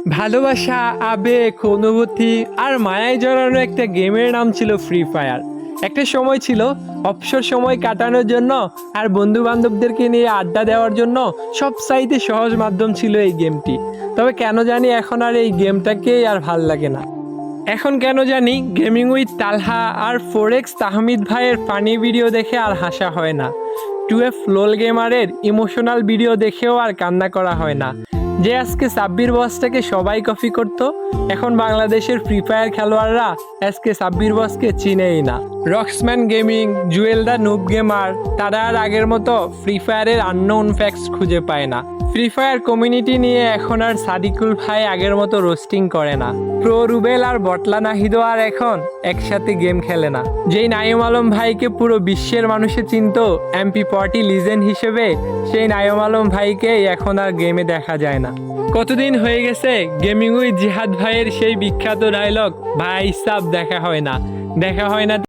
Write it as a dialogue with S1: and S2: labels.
S1: ভালোবাসা, আবেগ, অনুভূতি আর মায়ায় জড়ানো একটা গেমের নাম ছিল ফ্রি ফায়ার। একটা সময় ছিল অবসর সময় কাটানোর জন্য আর বন্ধু বান্ধবদেরকে নিয়ে আড্ডা দেওয়ার জন্য সবচাইতে সহজ মাধ্যম ছিল এই গেমটি। তবে কেন জানি এখন আর এই গেমটাকেই আর ভাল লাগে না। এখন কেন জানি গেমিং উইথ তালহা আর ফোরেক্স তাহমিদ ভাইয়ের ফানি ভিডিও দেখে আর হাসা হয় না। টুয়েফ লোল গেমারের ইমোশনাল ভিডিও দেখেও আর কান্না করা হয় না। যে আজকে সাব্বির বসটাকে সবাই কপি করতো, এখন বাংলাদেশের ফ্রি ফায়ার খেলোয়াড়রা আজকে সাব্বির বসকে চিনেই না। রক্সম্যান gaming, Jewel the noob gamer, তারা আর আগের মতো ফ্রি ফায়ারের আননোন ফ্যাক্টস খুঁজে পায় না। ফ্রি ফায়ার কমিউনিটি নিয়ে এখন আর সাদিকুল ভাই আগের মতো রোস্টিং করে না। প্রো রুবেল আর বটলা নাহিদও আর এখন একসাথে গেম খেলে না। যেই নাইম আলম ভাইকে পুরো বিশ্বের মানুষে চিনত MP40 লিজেন্ড হিসেবে, সেই নাইম আলম ভাইকে এখন আর গেমে দেখা যায় না। কতদিন হয়ে গেছে গেমিং উইথ জিহাদ ভাইয়ের সেই বিখ্যাত ডায়লগ, ভাই সাব দেখা হয় না।